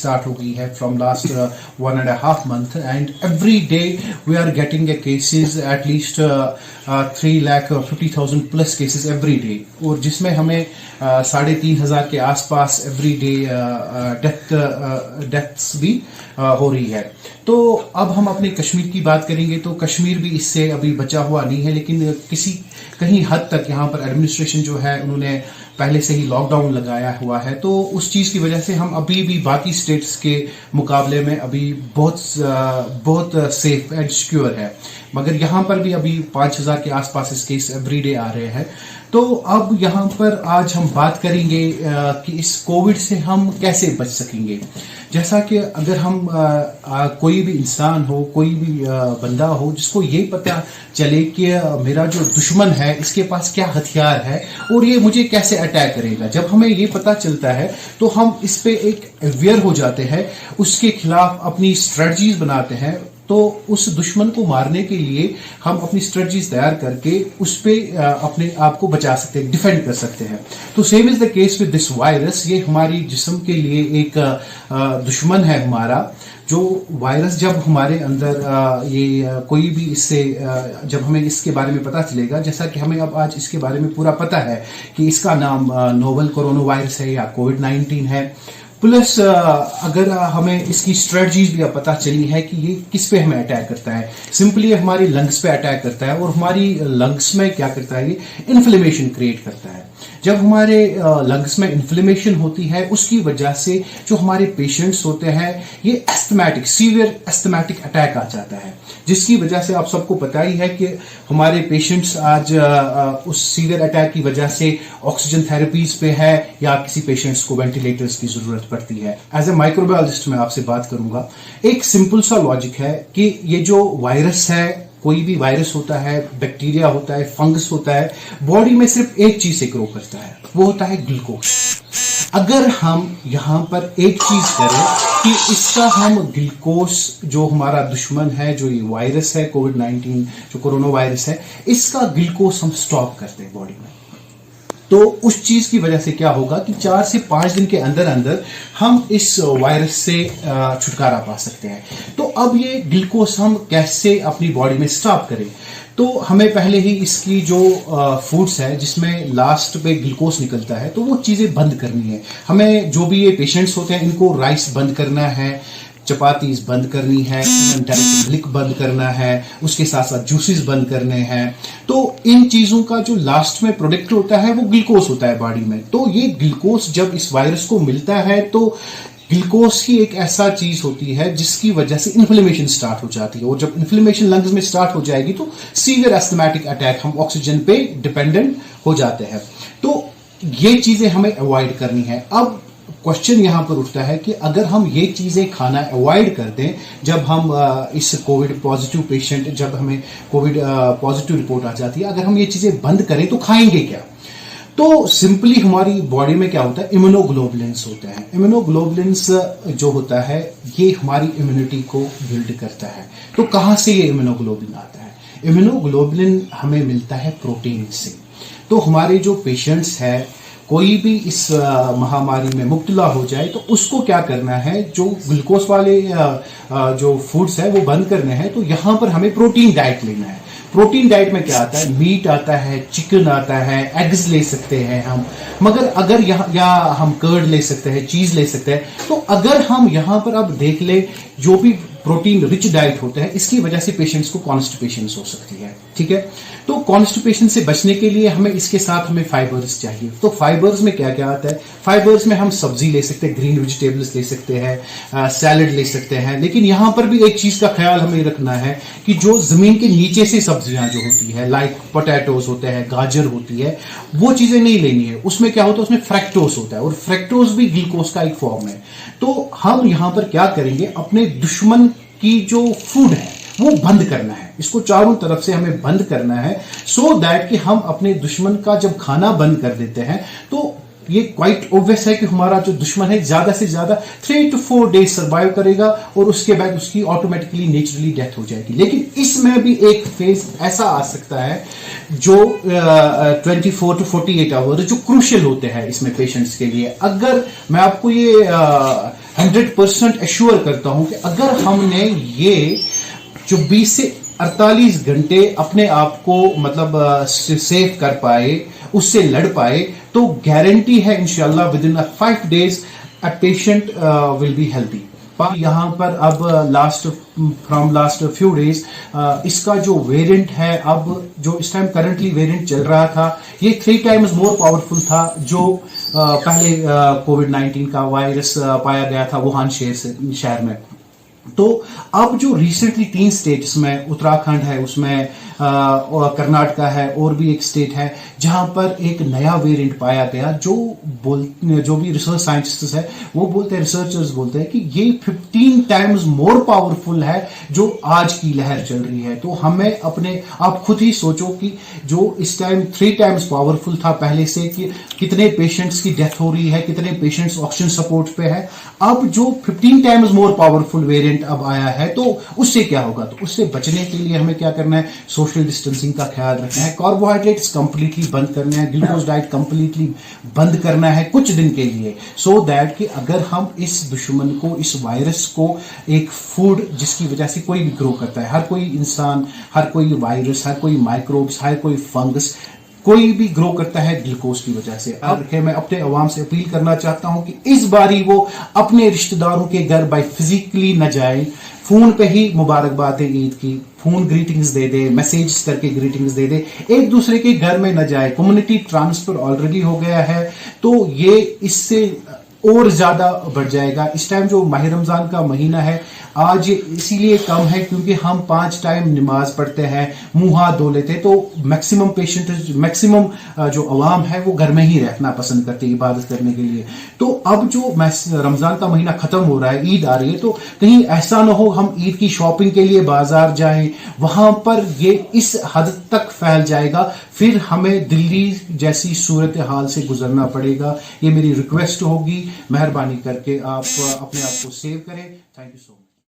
Start हो गई है from last 1.5 month, and every day we are getting a cases at least 3,50,000 plus cases every day, और जिसमें हमें 3,500 के आसपास एवरी डे डेथ्स भी हो रही है। तो अब हम अपने कश्मीर की बात करेंगे, तो कश्मीर भी इससे अभी बचा हुआ नहीं है, लेकिन कहीं हद तक यहाँ पर एडमिनिस्ट्रेशन जो है उन्होंने पहले से ही लॉकडाउन लगाया हुआ है, तो उस चीज़ की वजह से हम अभी भी बाकी स्टेट्स के मुकाबले में अभी बहुत सेफ एंड सिक्योर है। मगर यहाँ पर भी अभी 5,000 के आसपास इस केस एवरीडे आ रहे हैं। तो अब यहाँ पर आज हम बात करेंगे कि इस कोविड से हम कैसे बच सकेंगे। जैसा कि अगर हम कोई भी इंसान हो, कोई भी बंदा हो जिसको ये पता चले कि मेरा जो दुश्मन है इसके पास क्या हथियार है और ये मुझे कैसे अटैक करेगा, जब हमें ये पता चलता है तो हम इस पे एक अवेयर हो जाते हैं, उसके खिलाफ अपनी स्ट्रेटजीज बनाते हैं। तो उस दुश्मन को मारने के लिए हम अपनी स्ट्रेटजीज तैयार करके उस पे अपने आप को बचा सकते हैं, डिफेंड कर सकते हैं। तो same is the case with this virus. ये हमारी जिस्म के लिए एक दुश्मन है हमारा। जो वायरस जब हमारे अंदर कोई भी इससे जब हमें इसके बारे में पता चलेगा, जैसा कि हमें अब आज इसके बारे में पूरा पता है कि इसका नाम नोवल कोरोना वायरस है या कोविड-19 है, प्लस अगर हमें इसकी स्ट्रेटजीज भी पता चली है कि ये किस पे हमें अटैक करता है। सिंपली हमारी लंग्स पे अटैक करता है, और हमारी लंग्स में क्या करता है, ये इन्फ्लेमेशन क्रिएट करता है। जब हमारे लंग्स में इन्फ्लेमेशन होती है, उसकी वजह से जो हमारे पेशेंट्स होते हैं ये एस्थमेटिक, सीवियर एस्थमेटिक अटैक आ जाता है, जिसकी वजह से आप सबको पता ही है कि हमारे पेशेंट्स आज उस सीवियर अटैक की वजह से ऑक्सीजन थेरेपीज पे है, या किसी पेशेंट्स को वेंटिलेटर्स की जरूरत पड़ती है। एज ए माइक्रोबायोलॉजिस्ट मैं आपसे बात करूंगा। एक सिंपल सा लॉजिक है कि ये जो वायरस है, कोई भी वायरस होता है, बैक्टीरिया होता है, फंगस होता है, बॉडी में सिर्फ एक चीज से ग्रो करता है, वो होता है ग्लूकोज। अगर हम यहाँ पर एक चीज करें कि इसका हम ग्लूकोज, जो हमारा दुश्मन है, जो ये वायरस है कोविड-19 जो कोरोना वायरस है, इसका ग्लूकोज हम स्टॉप करते हैं बॉडी में, तो उस चीज की वजह से क्या होगा कि 4 से 5 दिन के अंदर अंदर हम इस वायरस से छुटकारा पा सकते हैं। तो अब ये ग्लूकोज हम कैसे अपनी बॉडी में स्टॉप करें, तो हमें पहले ही इसकी जो फूड्स है जिसमें लास्ट पे ग्लूकोज निकलता है, तो वो चीजें बंद करनी है। हमें जो भी ये पेशेंट्स होते हैं इनको राइस बंद करना है, चपातीज बंद करनी है, डायरेक्ट मिल्क बंद करना है, उसके साथ साथ जूसेस बंद करने हैं। तो इन चीजों का जो लास्ट में प्रोडक्ट होता है वो ग्लूकोज होता है बॉडी में। तो ये ग्लूकोज जब इस वायरस को मिलता है, तो ग्लूकोज ही एक ऐसा चीज होती है जिसकी वजह से इन्फ्लेमेशन स्टार्ट हो जाती है, और जब इन्फ्लेमेशन लंग्स में स्टार्ट हो जाएगी तो सीवियर एस्थमेटिक अटैक, हम ऑक्सीजन पे डिपेंडेंट हो जाते हैं। तो ये चीजें हमें अवॉइड करनी है। अब क्वेश्चन यहां पर उठता है कि अगर हम ये चीजें खाना अवॉइड कर दें, जब हम इस कोविड पॉजिटिव पेशेंट, जब हमें कोविड पॉजिटिव रिपोर्ट आ जाती है, अगर हम ये चीजें बंद करें तो खाएंगे क्या? तो सिंपली हमारी बॉडी में क्या होता है, इम्यूनोग्लोबुलिन्स होते हैं। इम्यूनोग्लोबुलिन्स जो होता है ये हमारी इम्यूनिटी को बिल्ड करता है। तो कहां से ये इम्यूनोग्लोबुलिन आता है? इम्यूनोग्लोबुलिन हमें मिलता है प्रोटीन से। तो हमारे जो पेशेंट्स है, कोई भी इस महामारी में मुब्तला हो जाए तो उसको क्या करना है, जो ग्लूकोज वाले जो फूड्स है वो बंद करने हैं। तो यहां पर हमें प्रोटीन डाइट लेना है। प्रोटीन डाइट में क्या आता है, मीट आता है, चिकन आता है, एग्स ले सकते हैं हम, मगर अगर या हम कर्ड ले सकते हैं, चीज ले सकते हैं। तो अगर हम यहां पर अब देख ले, जो भी प्रोटीन रिच डाइट होता है, इसकी वजह से पेशेंट्स को कॉन्स्टिपेशन हो सकती है। ठीक है, तो कॉन्स्टिपेशन से बचने के लिए हमें इसके साथ हमें फाइबर्स चाहिए। तो फाइबर्स में क्या क्या आता है, फाइबर्स में हम सब्जी ले सकते हैं, ग्रीन वेजिटेबल्स ले सकते हैं, सैलड ले सकते हैं। लेकिन यहां पर भी एक चीज का ख्याल हमें रखना है कि जो जमीन के नीचे से सब्जियां जो होती है, लाइक पोटैटोज होते हैं, गाजर होती है, वो चीजें नहीं लेनी है। उसमें क्या होता है, उसमें फ्रैक्टोज होता है, और फ्रैक्टोज भी ग्लूकोज का एक फॉर्म है। तो हम यहां पर क्या करेंगे, अपने दुश्मन की जो फूड है वो बंद करना है, इसको चारों तरफ से हमें बंद करना है, सो दैट कि हम अपने दुश्मन का जब खाना बंद कर देते हैं तो ये क्वाइट ऑब्वियस है कि हमारा जो दुश्मन है ज्यादा से ज्यादा 3 to 4 डेज सर्वाइव करेगा, और उसके बाद उसकी ऑटोमेटिकली नेचुरली डेथ हो जाएगी। लेकिन इसमें भी एक फेज ऐसा आ सकता है जो 24 to 48 आवर जो क्रूशियल होते हैं इसमें पेशेंट्स के लिए। अगर मैं आपको ये 100% एश्योर करता हूं कि अगर हमने ये जो 20 से 48 घंटे अपने आप को मतलब सेव कर पाए, उससे लड़ पाए, तो गारंटी है इंशाल्लाह with in 5 days a patient will be healthy. यहाँ पर अब फ्रॉम लास्ट फ्यू डेज इसका जो वेरिएंट है, अब जो इस टाइम करंटली वेरिएंट चल रहा था, ये 3 times मोर पावरफुल था जो पहले कोविड-19 का वायरस पाया गया था वुहान शहर में। तो अब जो रिसेंटली 3 स्टेट्स में, उत्तराखंड है, उसमें कर्नाटका है, और भी एक स्टेट है जहां पर एक नया वेरिएंट पाया गया, जो भी रिसर्च साइंटिस्ट है वो बोलते हैं, रिसर्चर्स बोलते हैं कि ये 15 times मोर पावरफुल है जो आज की लहर चल रही है। तो हमें आप खुद ही सोचो कि जो इस टाइम 3 times पावरफुल था पहले से, कि कितने पेशेंट्स की डेथ हो रही है, कितने पेशेंट्स ऑक्सीजन सपोर्ट पे है। अब जो 15 times मोर पावरफुल वेरिएंट अब आया है, तो उससे क्या होगा? तो उससे बचने के लिए हमें क्या करना है? सोशल डिस्टेंसिंग का ख्याल रखना है, कार्बोहाइड्रेट्स कंप्लीटली बंद करना है, ग्लूकोज डाइट कंप्लीटली बंद करना है कुछ दिन के लिए, सो दैट कि अगर हम इस दुश्मन को, इस वायरस को, एक फूड जिसकी वजह से कोई भी ग्रो करता है, हर कोई इंसान, हर कोई वायरस, हर कोई माइक्रोब्स, हर कोई फंगस, कोई भी ग्रो करता है ग्लूकोज की वजह से। अब मैं अपने अवाम से अपील करना चाहता हूं कि इस बारी वो अपने रिश्तेदारों के घर बाय फिजिकली न जाए, फोन पे ही मुबारकबाद दे ईद की, फोन ग्रीटिंग्स दे दे, मैसेज करके ग्रीटिंग्स दे दे, एक दूसरे के घर में न जाए। कम्युनिटी ट्रांसफर ऑलरेडी हो गया है, तो ये इससे और ज्यादा बढ़ जाएगा। इस टाइम जो माह रमजान का महीना है, आज इसीलिए कम है क्योंकि हम 5 टाइम नमाज पढ़ते हैं, मुंह हाथ धो लेते हैं, तो मैक्सिमम जो अवाम है वो घर में ही रहना पसंद करते हैं इबादत करने के लिए। तो अब जो रमजान का महीना खत्म हो रहा है, ईद आ रही है, तो कहीं ऐसा ना हो हम ईद की शॉपिंग के लिए बाजार जाएं, वहां पर ये इस हद तक फैल जाएगा, फिर हमें दिल्ली जैसी सूरत हाल से गुजरना पड़ेगा। ये मेरी रिक्वेस्ट होगी, मेहरबानी करके आप अपने आप को सेव करें। Thank you so much.